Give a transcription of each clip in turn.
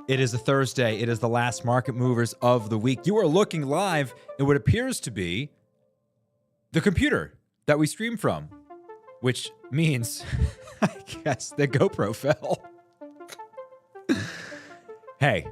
It is a Thursday. It is the last market movers of the week. You are looking live in what appears to be the computer that we stream from, which means, I guess, the GoPro fell. Hey,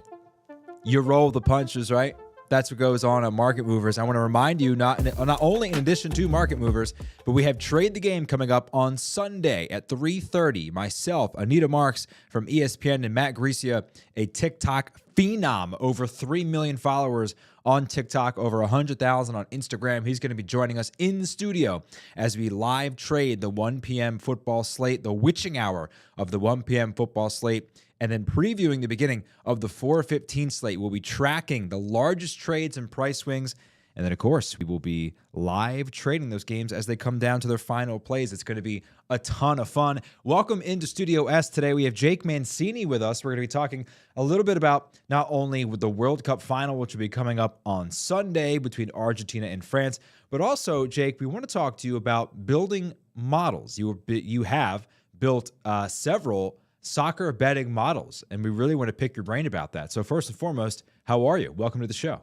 you roll the punches, right? That's what goes on Market Movers. I want to remind you, not only in addition to Market Movers, but we have Trade the Game coming up on Sunday at 3:30. Myself, Anita Marks from ESPN, and Matt Grecia, a TikTok phenom, over 3 million followers on TikTok, over 100,000 on Instagram. He's going to be joining us in the studio as we live trade the 1 p.m. football slate, the witching hour of the 1 p.m. football slate. And then previewing the beginning of the 4:15 slate. We'll be tracking the largest trades and price swings. And then, of course, we will be live trading those games as they come down to their final plays. It's going to be a ton of fun. Welcome into Studio S today. We have Jake Mancini with us. We're going to be talking a little bit about not only with the World Cup final, which will be coming up on Sunday between Argentina and France, but also, Jake, we want to talk to you about building models. You have built several soccer betting models, and we really want to pick your brain about that. So first and foremost, how are you? Welcome to the show.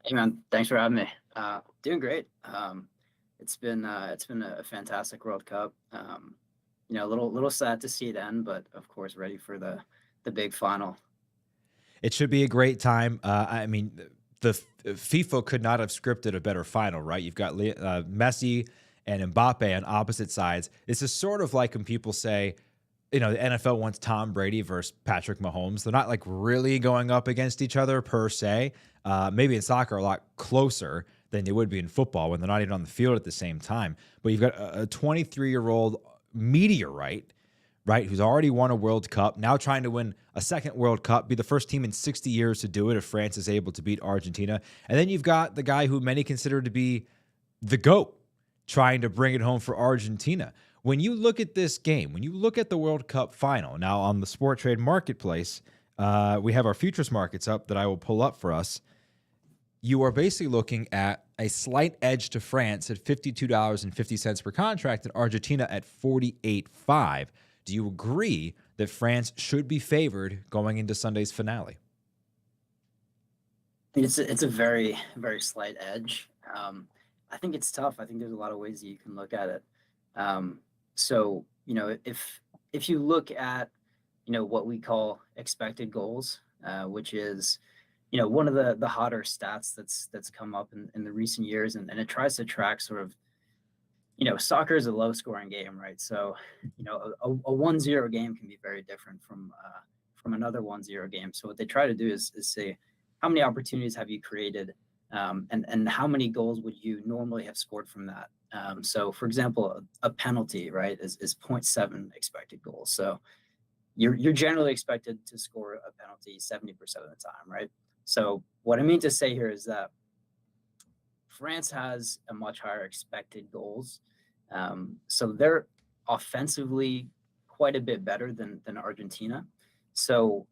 Hey man, thanks for having me. Doing great. It's been a fantastic World Cup. A little sad to see it end, but of course ready for the big final. It should be a great time. I mean, the FIFA could not have scripted a better final, right? You've got Messi and Mbappe on opposite sides. This is sort of like when people say, the NFL wants Tom Brady versus Patrick Mahomes. They're not like really going up against each other per se. Maybe in soccer a lot closer than they would be in football when they're not even on the field at the same time. But you've got a 23-year-old meteorite, right, who's already won a World Cup, now trying to win a second World Cup, be the first team in 60 years to do it if France is able to beat Argentina. And then you've got the guy who many consider to be the GOAT trying to bring it home for Argentina. When you look at this game, when you look at the World Cup final, now on the Sporttrade marketplace, we have our futures markets up that I will pull up for us. You are basically looking at a slight edge to France at $52.50 per contract and Argentina at $48.5. Do you agree that France should be favored going into Sunday's finale? It's a very, very slight edge. I think it's tough. I think there's a lot of ways that you can look at it. So, if you look at, what we call expected goals, which is, one of the hotter stats that's come up in the recent years, and it tries to track sort of, soccer is a low scoring game, right? So, a 1-0 game can be very different from another 1-0 game. So what they try to do is say, how many opportunities have you created? And how many goals would you normally have scored from that? So, for example, a penalty, right, is 0.7 expected goals. So you're generally expected to score a penalty 70% of the time, right? So what I mean to say here is that France has a much higher expected goals. So they're offensively quite a bit better than Argentina. So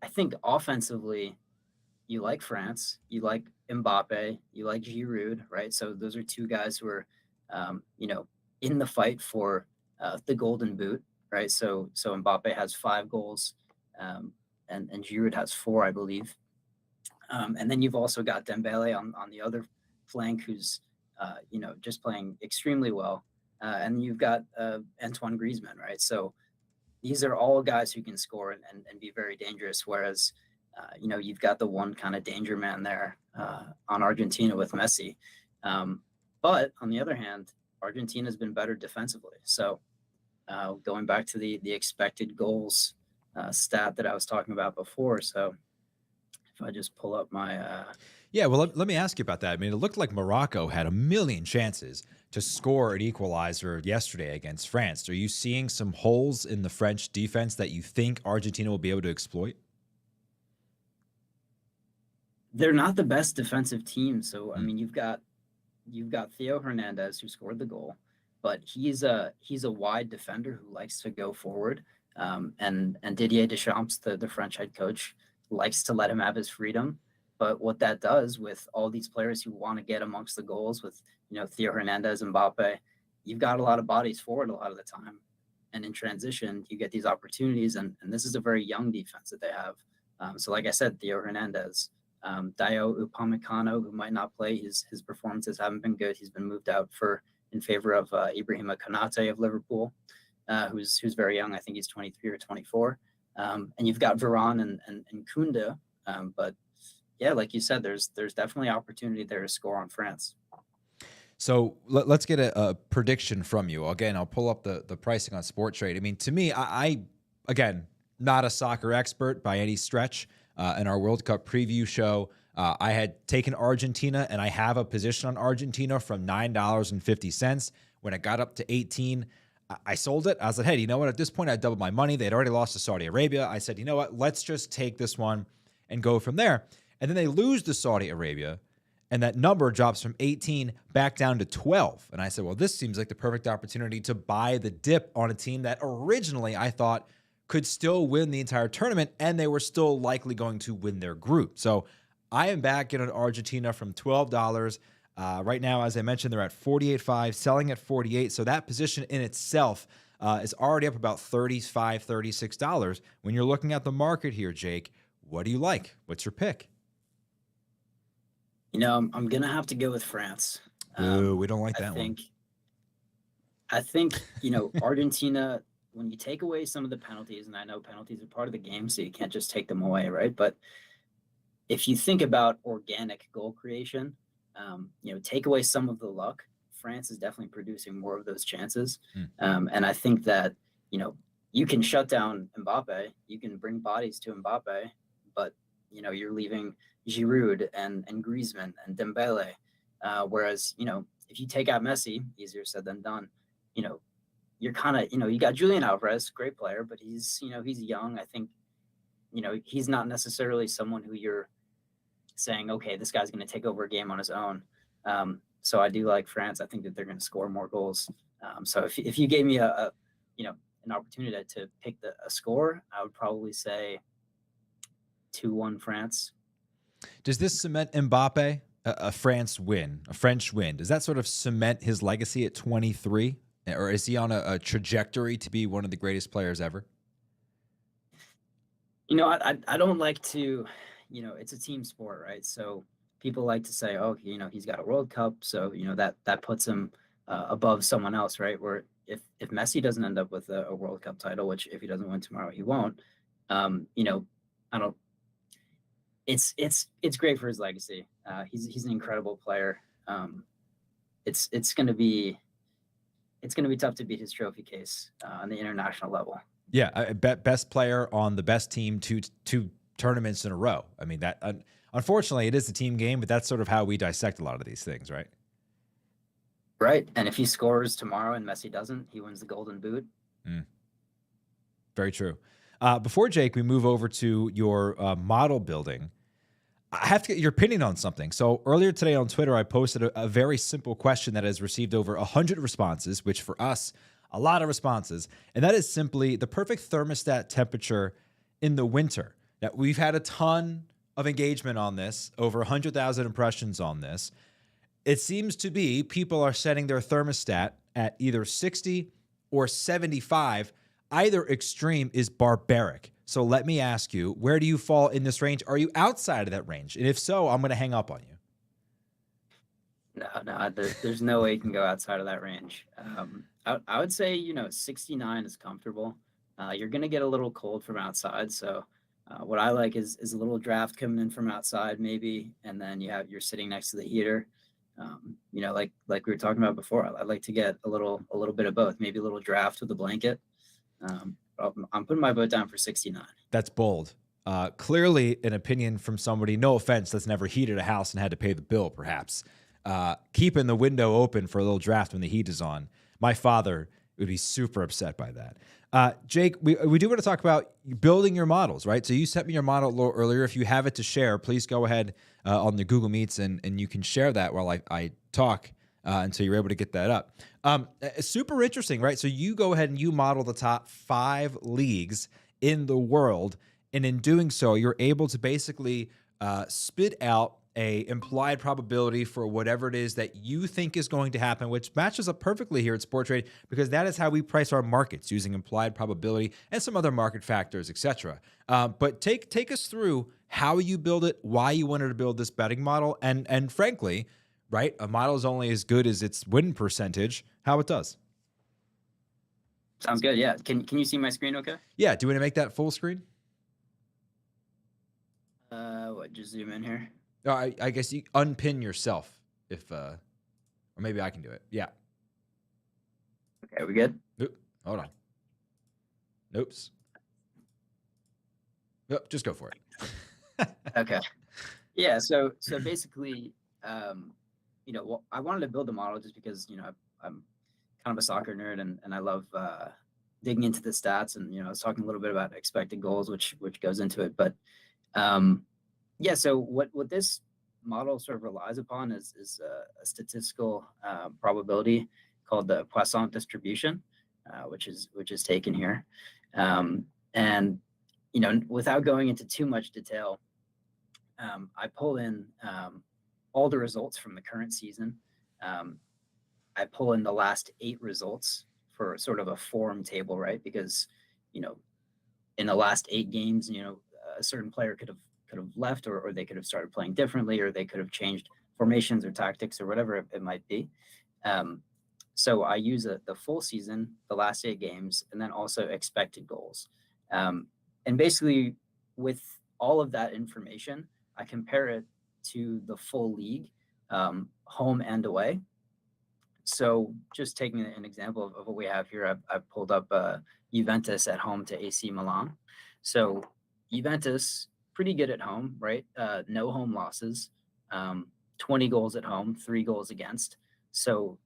I think offensively, you like France, you like Mbappe, you like Giroud, right? So those are two guys who are, in the fight for the Golden Boot, right? So Mbappe has 5 goals, and Giroud has 4, I believe. And then you've also got Dembele on the other flank, who's, just playing extremely well. And you've got Antoine Griezmann, right? So these are all guys who can score and be very dangerous, whereas you've got the one kind of danger man there on Argentina with Messi. But on the other hand, Argentina's been better defensively. So going back to the expected goals stat that I was talking about before. So if I just pull up my... Yeah, well, let me ask you about that. I mean, it looked like Morocco had a million chances to score an equalizer yesterday against France. Are you seeing some holes in the French defense that you think Argentina will be able to exploit? They're not the best defensive team. So, I mean, you've got Theo Hernandez, who scored the goal, but he's a wide defender who likes to go forward. And Didier Deschamps, the French head coach, likes to let him have his freedom. But what that does with all these players who want to get amongst the goals with, Theo Hernandez and Mbappe, you've got a lot of bodies forward a lot of the time. and in transition, you get these opportunities. And this is a very young defense that they have. So like I said, Theo Hernandez, Dio Upamecano, who might not play, his performances haven't been good. He's been moved out in favor of Ibrahima Konate of Liverpool, who's very young. I think he's 23 or 24. And you've got Varane and Kunda. But yeah, like you said, there's definitely opportunity there to score on France. So let's get a prediction from you. Again, I'll pull up the pricing on Sporttrade. I mean, to me, I again, not a soccer expert by any stretch. In our World Cup preview show, I had taken Argentina, and I have a position on Argentina from $9.50. When it got up to 18, I sold it. I was like, hey, you know what? At this point, I doubled my money. They'd already lost to Saudi Arabia. I said, you know what? Let's just take this one and go from there. And then they lose to Saudi Arabia, and that number drops from 18 back down to 12. And I said, well, this seems like the perfect opportunity to buy the dip on a team that originally I thought could still win the entire tournament, and they were still likely going to win their group. So I am back in on Argentina from $12. Right now, as I mentioned, they're at 48.5, selling at 48. So that position in itself is already up about $35, $36. When you're looking at the market here, Jake, what do you like? What's your pick? You know, I'm going to have to go with France. Ooh, we don't like that one. I think, you know, Argentina, when you take away some of the penalties, and I know penalties are part of the game, so you can't just take them away, right? But if you think about organic goal creation, you know, take away some of the luck, France is definitely producing more of those chances. And I think that, you know, you can shut down Mbappe, you can bring bodies to Mbappe, but, you know, you're leaving Giroud and Griezmann and Dembele. Whereas, you know, if you take out Messi, easier said than done, you know, you're kind of, you know, you got Julian Alvarez, great player, but he's, you know, he's young. I think, you know, he's not necessarily someone who you're saying, okay, this guy's going to take over a game on his own. So I do like France. I think that they're going to score more goals. So if you gave me a you know, an opportunity to pick a score, I would probably say 2-1 France. Does this cement Mbappe a French win? Does that sort of cement his legacy at 23? Or is he on a trajectory to be one of the greatest players ever? You know, I don't like to, you know, it's a team sport, right? So people like to say, oh, you know, he's got a World Cup, so, you know, that puts him above someone else, right? Where if Messi doesn't end up with a World Cup title, which if he doesn't win tomorrow, he won't, you know, it's great for his legacy. He's an incredible player. It's going to be tough to beat his trophy case on the international level. Yeah, I bet best player on the best team two tournaments in a row. I mean, that unfortunately it is a team game, but that's sort of how we dissect a lot of these things, right? Right, and if he scores tomorrow and Messi doesn't, he wins the Golden Boot. Very true. Before, Jake, we move over to your model building, I have to get your opinion on something. So earlier today on Twitter, I posted a very simple question that has received over 100 responses, which for us, a lot of responses. And that is simply the perfect thermostat temperature in the winter. Now, we've had a ton of engagement on this, over 100,000 impressions on this. It seems to be people are setting their thermostat at either 60 or 75. Either extreme is barbaric. So let me ask you, where do you fall in this range? Are you outside of that range? And if so, I'm going to hang up on you. No, there's no way you can go outside of that range. I would say, you know, 69 is comfortable. You're going to get a little cold from outside. So what I like is a little draft coming in from outside maybe, and then you're sitting next to the heater. You know, like we were talking about before, I'd like to get a little bit of both, maybe a little draft with a blanket. I'm putting my vote down for 69. That's bold. Clearly an opinion from somebody, no offense, that's never heated a house and had to pay the bill, perhaps. Keeping the window open for a little draft when the heat is on. My father would be super upset by that. Jake, we do want to talk about building your models, right? So you sent me your model a little earlier. If you have it to share, please go ahead on the Google Meets and you can share that while I talk until you're able to get that up. Super interesting, right? So you go ahead and you model the top 5 leagues in the world. And in doing so, you're able to basically spit out a implied probability for whatever it is that you think is going to happen, which matches up perfectly here at Sporttrade because that is how we price our markets, using implied probability and some other market factors, etc. But take us through how you build it, why you wanted to build this betting model, and frankly, right, a model is only as good as its win percentage, how it does. Sounds good. Yeah. Can you see my screen okay? Yeah. Do you want to make that full screen? Just zoom in here. I guess you unpin yourself if, or maybe I can do it. Yeah. Okay, we good? Oop, hold on. Oops. Nope, just go for it. Okay. Yeah. So basically, well, I wanted to build a model just because I'm kind of a soccer nerd and I love digging into the stats, and I was talking a little bit about expected goals, which goes into it, but yeah. So what this model sort of relies upon is a statistical probability called the Poisson distribution, which is taken here, and without going into too much detail, I pull in all the results from the current season. I pull in the last 8 results for sort of a form table, right? Because in the last 8 games, a certain player could have left, or they could have started playing differently, or they could have changed formations or tactics or whatever it might be. So I use the full season, the last 8 games, and then also expected goals. And basically, with all of that information, I compare it to the full league, home and away. So just taking an example of what we have here, I've pulled up Juventus at home to AC Milan. So Juventus, pretty good at home, right? No home losses, 20 goals at home, 3 goals against. So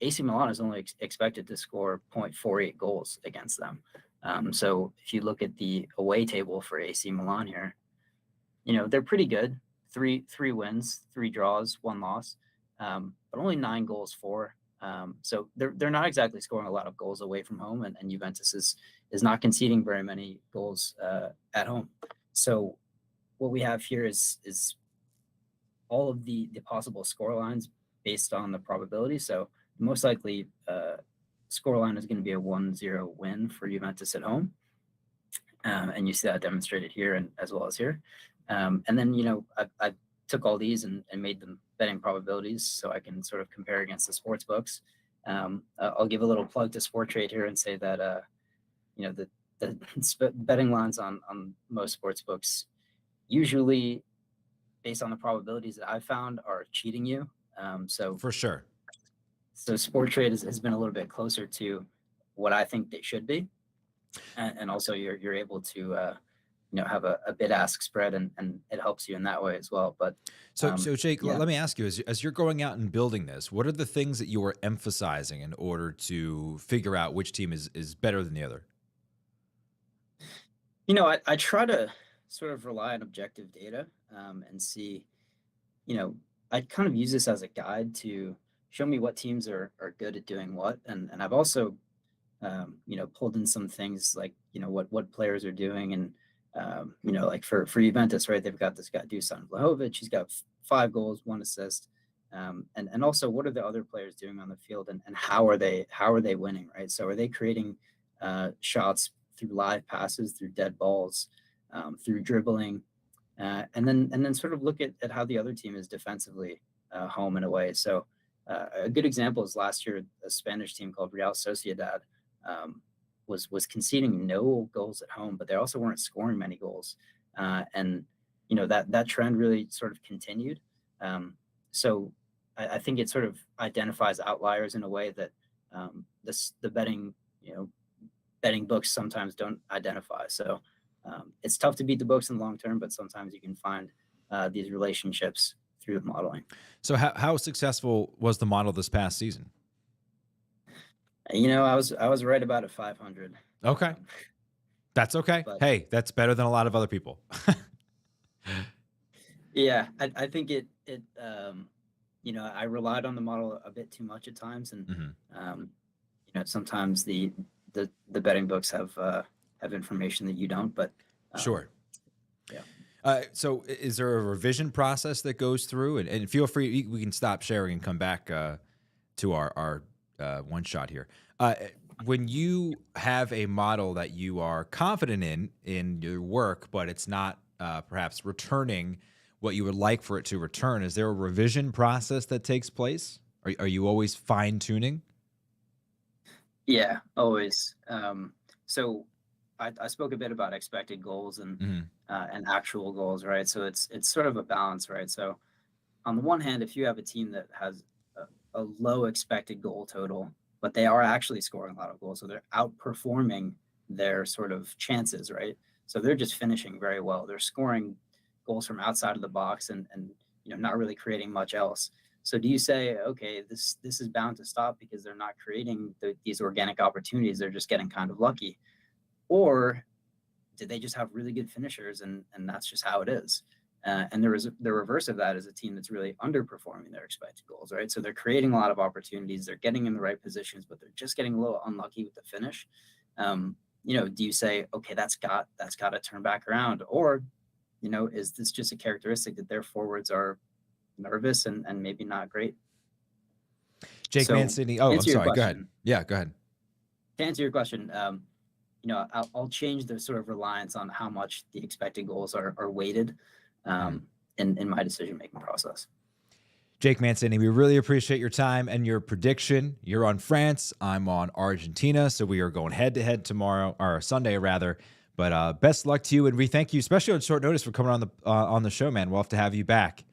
AC Milan is only expected to score 0.48 goals against them. So if you look at the away table for AC Milan here, they're pretty good. Three wins, 3 draws, 1 loss, but only 9 goals for. So they're not exactly scoring a lot of goals away from home, and Juventus is not conceding very many goals at home. So what we have here is all of the possible score lines based on the probability. So most likely scoreline is going to be a 1-0 win for Juventus at home. And you see that demonstrated here and as well as here. And then, I took all these and made them betting probabilities so I can sort of compare against the sports books. I'll give a little plug to Sporttrade here and say that, the betting lines on most sports books, usually based on the probabilities that I've found, are cheating you. So For sure. So Sporttrade has been a little bit closer to what I think they should be, and also you're able to have a bid ask spread, and it helps you in that way as well. But So Jake, yeah. let me ask you, as you're going out and building this, what are the things that you are emphasizing in order to figure out which team is better than the other? I try to sort of rely on objective data and see, I kind of use this as a guide to show me what teams are good at doing what. And I've also, pulled in some things like, what players are doing. And, like for Juventus, right, they've got this guy, Dusan Vlahovic. He's got 5 goals, 1 assist. And also, what are the other players doing on the field, and how are they winning, right? So are they creating shots through live passes, through dead balls, through dribbling, and then sort of look at how the other team is defensively, home and away. So a good example is last year, a Spanish team called Real Sociedad was conceding no goals at home, but they also weren't scoring many goals, and that trend really sort of continued. So I think it sort of identifies outliers in a way that the betting books sometimes don't identify. So it's tough to beat the books in the long term, but sometimes you can find these relationships through the modeling. So how successful was the model this past season? I was right about at 500. Okay. That's okay. But Hey, that's better than a lot of other people. yeah, I think it I relied on the model a bit too much at times, and sometimes the betting books have information that you don't, but Sure. yeah. So is there a revision process that goes through? And feel free, we can stop sharing and come back to our one shot here. When you have a model that you are confident in your work, but it's not perhaps returning what you would like for it to return, is there a revision process that takes place? Are you always fine tuning? Yeah, always. So I spoke a bit about expected goals and actual goals, right? So it's sort of a balance, right? So on the one hand, if you have a team that has a low expected goal total, but they are actually scoring a lot of goals, so they're outperforming their sort of chances, right? So they're just finishing very well. They're scoring goals from outside of the box and not really creating much else. So do you say, okay, this is bound to stop because they're not creating these organic opportunities? They're just getting kind of lucky, or did they just have really good finishers and that's just how it is? And the reverse of that is a team that's really underperforming their expected goals, right? So they're creating a lot of opportunities, they're getting in the right positions, but they're just getting a little unlucky with the finish. Do you say, okay, that's got to turn back around, or is this just a characteristic that their forwards are nervous and maybe not great? Jake So Mancini. to Oh, I'm answer your sorry. Go ahead. question, Yeah, go ahead. to answer your question, I'll change the sort of reliance on how much the expected goals are weighted in my decision-making process. Jake Mancini, we really appreciate your time and your prediction. You're on France. I'm on Argentina. So we are going head-to-head tomorrow, or Sunday, rather. But best luck to you. And we thank you, especially on short notice, for coming on the show, man. We'll have to have you back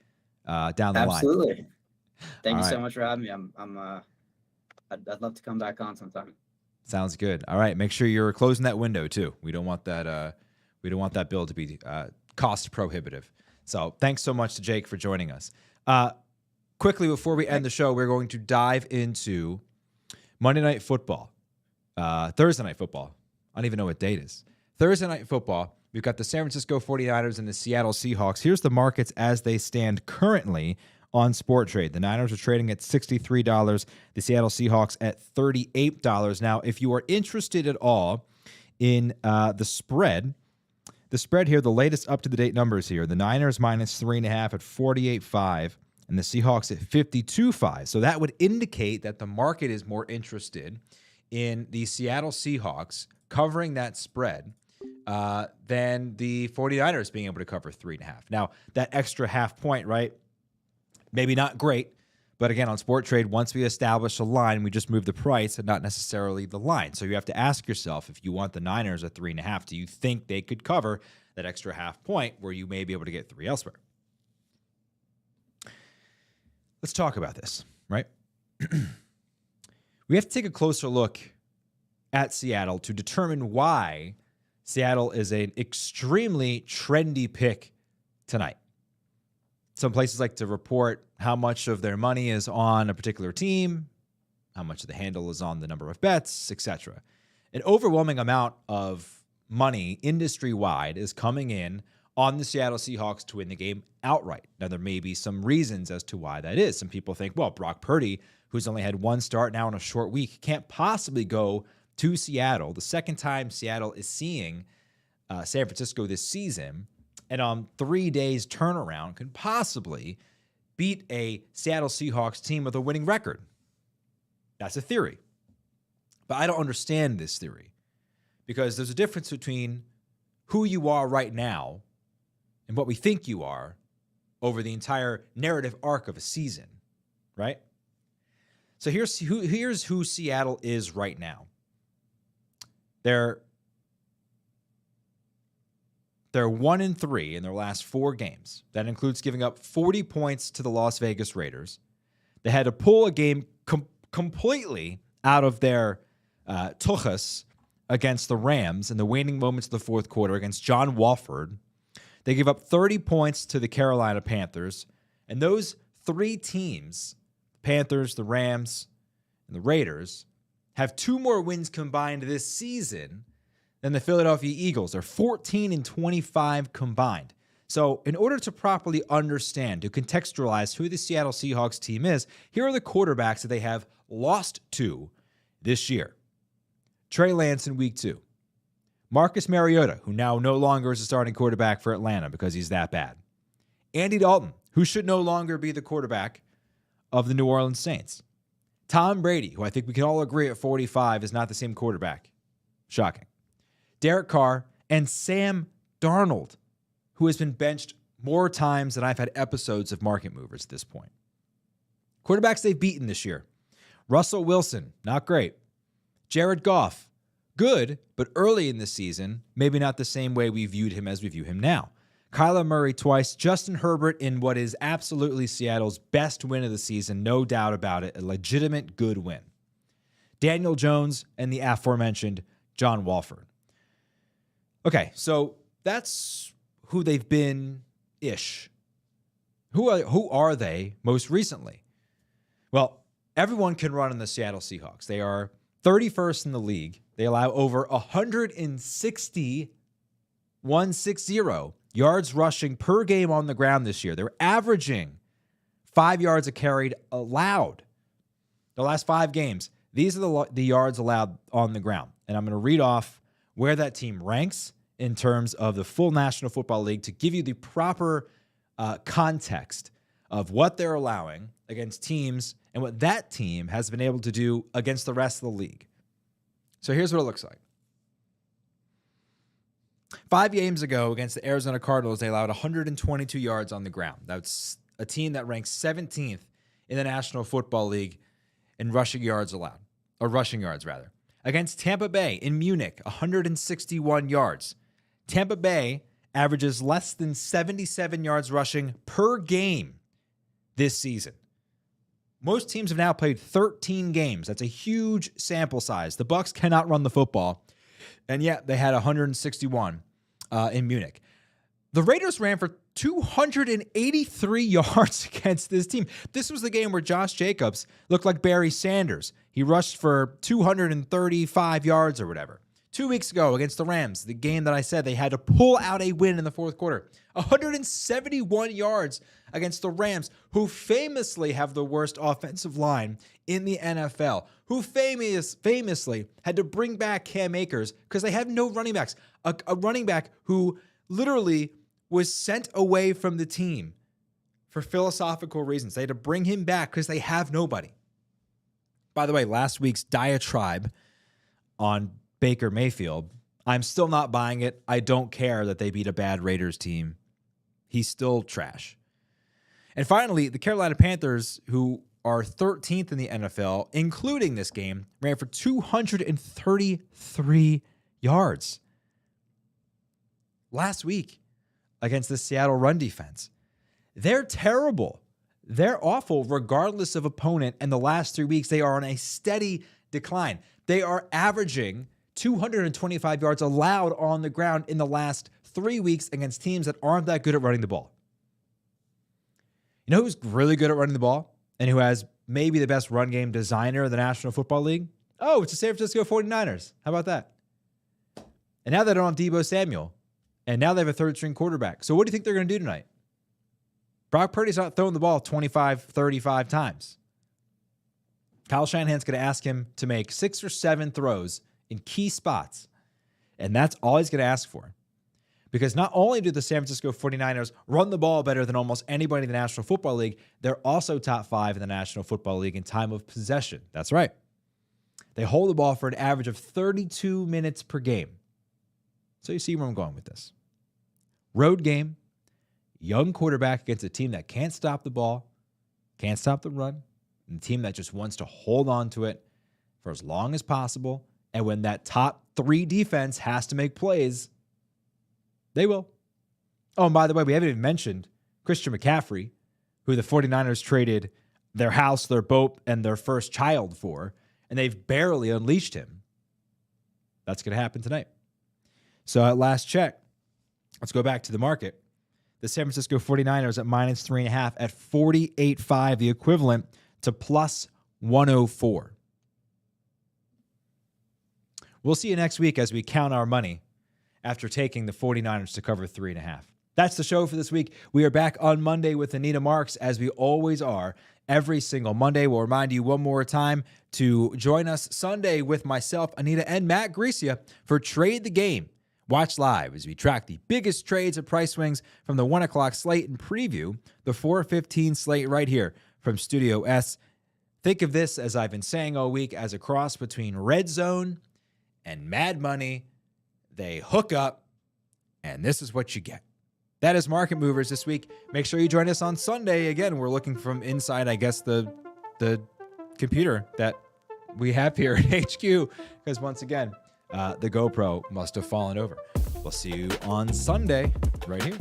down the line. Absolutely. Thank you All so right. much for having me. I'd love to come back on sometime. Sounds good. All right. Make sure you're closing that window, too. We don't want that bill to be cost prohibitive. So thanks so much to Jake for joining us. Quickly, before we end the show, we're going to dive into Monday Night Football, Thursday Night Football. I don't even know what date it is. Thursday Night Football. We've got the San Francisco 49ers and the Seattle Seahawks. Here's the markets as they stand currently on Sporttrade. The Niners are trading at $63. The Seattle Seahawks at $38. Now, if you are interested at all in the spread here, the latest up-to-the-date numbers here, the Niners minus 3.5 at 48.5, and the Seahawks at 52.5. So that would indicate that the market is more interested in the Seattle Seahawks covering that spread than the 49ers being able to cover 3.5. Now, that extra half point, right? Maybe not great, but again, on Sporttrade, once we establish a line, we just move the price and not necessarily the line. So you have to ask yourself, if you want the Niners at 3.5, do you think they could cover that extra half point where you may be able to get 3 elsewhere? Let's talk about this, right? We have to take a closer look at Seattle to determine why Seattle is an extremely trendy pick tonight. Some places like to report how much of their money is on a particular team, how much of the handle is on the number of bets, etc. An overwhelming amount of money industry-wide is coming in on the Seattle Seahawks to win the game outright. Now, there may be some reasons as to why that is. Some people think, well, Brock Purdy, who's only had one start now in a short week, can't possibly go to Seattle, the second time Seattle is seeing San Francisco this season, and on 3 days turnaround can possibly beat a Seattle Seahawks team with a winning record. That's a theory. But I don't understand this theory, because there's a difference between who you are right now and what we think you are over the entire narrative arc of a season, right? So here's who Seattle is right now. They're 1-3 in their last 4 games. That includes giving up 40 points to the Las Vegas Raiders. They had to pull a game completely out of their tuchus against the Rams in the waning moments of the fourth quarter against John Wolford. They gave up 30 points to the Carolina Panthers. And those 3 teams, Panthers, the Rams, and the Raiders, have 2 more wins combined this season than the Philadelphia Eagles. They're 14-25 combined. So in order to properly understand, to contextualize who the Seattle Seahawks team is, here are the quarterbacks that they have lost to this year. Trey Lance in week 2. Marcus Mariota, who now no longer is a starting quarterback for Atlanta because he's that bad. Andy Dalton, who should no longer be the quarterback of the New Orleans Saints. Tom Brady, who I think we can all agree at 45 is not the same quarterback. Shocking. Derek Carr and Sam Darnold, who has been benched more times than I've had episodes of Market Movers at this point. Quarterbacks they've beaten this year. Russell Wilson, not great. Jared Goff, good, but early in the season, maybe not the same way we viewed him as we view him now. Kyler Murray twice. Justin Herbert in what is absolutely Seattle's best win of the season, no doubt about it, a legitimate good win. Daniel Jones and the aforementioned John Wolford. Okay, so that's who they've been-ish. Who are they most recently? Well, everyone can run in the Seattle Seahawks. They are 31st in the league. They allow over 160 yards rushing per game on the ground this year. They're averaging 5 yards a carry allowed. The last 5 games, these are the yards allowed on the ground. And I'm going to read off where that team ranks in terms of the full National Football League to give you the proper context of what they're allowing against teams and what that team has been able to do against the rest of the league. So here's what it looks like. 5 games ago against the Arizona Cardinals, they allowed 122 yards on the ground. That's a team that ranks 17th in the National Football League in rushing yards allowed, or rushing yards rather. Against Tampa Bay in Munich, 161 yards. Tampa Bay averages less than 77 yards rushing per game this season. Most teams have now played 13 games. That's a huge sample size. The Bucs cannot run the football, and yet they had 161 in Munich. The Raiders ran for 283 yards against this team. This was the game where Josh Jacobs looked like Barry Sanders. He rushed for 235 yards or whatever. 2 weeks ago against the Rams, the game that I said they had to pull out a win in the fourth quarter. 171 yards against the Rams, who famously have the worst offensive line in the NFL, who famously had to bring back Cam Akers because they have no running backs. A running back who literally was sent away from the team for philosophical reasons. They had to bring him back because they have nobody. By the way, last week's diatribe on Baker Mayfield, I'm still not buying it. I don't care that they beat a bad Raiders team. He's still trash. And finally, the Carolina Panthers, who are 13th in the NFL, including this game, ran for 233 yards last week against the Seattle run defense. They're terrible. They're awful regardless of opponent, and the last 3 weeks, they are on a steady decline. They are averaging 225 yards allowed on the ground in the last 3 weeks against teams that aren't that good at running the ball. You know who's really good at running the ball and who has maybe the best run game designer in the National Football League? Oh, it's the San Francisco 49ers. How about that? And now they don't have Deebo Samuel, and now they have a third-string quarterback. So what do you think they're going to do tonight? Brock Purdy's not throwing the ball 25, 35 times. Kyle Shanahan's going to ask him to make 6 or 7 throws in key spots. And that's all he's going to ask for. Because not only do the San Francisco 49ers run the ball better than almost anybody in the National Football League, they're also top 5 in the National Football League in time of possession. That's right. They hold the ball for an average of 32 minutes per game. So you see where I'm going with this. Road game, young quarterback against a team that can't stop the ball, can't stop the run, and a team that just wants to hold on to it for as long as possible. And when that top 3 defense has to make plays, they will. Oh, and by the way, we haven't even mentioned Christian McCaffrey, who the 49ers traded their house, their boat, and their first child for, and they've barely unleashed him. That's going to happen tonight. So at last check, let's go back to the market. The San Francisco 49ers at minus 3.5 at 48.5, the equivalent to plus 104. We'll see you next week as we count our money after taking the 49ers to cover 3.5. That's the show for this week. We are back on Monday with Anita Marks, as we always are every single Monday. We'll remind you one more time to join us Sunday with myself, Anita, and Matt Grecia for Trade the Game. Watch live as we track the biggest trades and price swings from the 1 o'clock slate and preview the 4:15 slate right here from Studio S. Think of this, as I've been saying all week, as a cross between Red Zone and Mad Money. They hook up, and this is what you get. That is Market Movers this week. Make sure you join us on Sunday. Again, we're looking from inside, I guess, the computer that we have here at HQ, because once again, the GoPro must have fallen over. We'll see you on Sunday right here.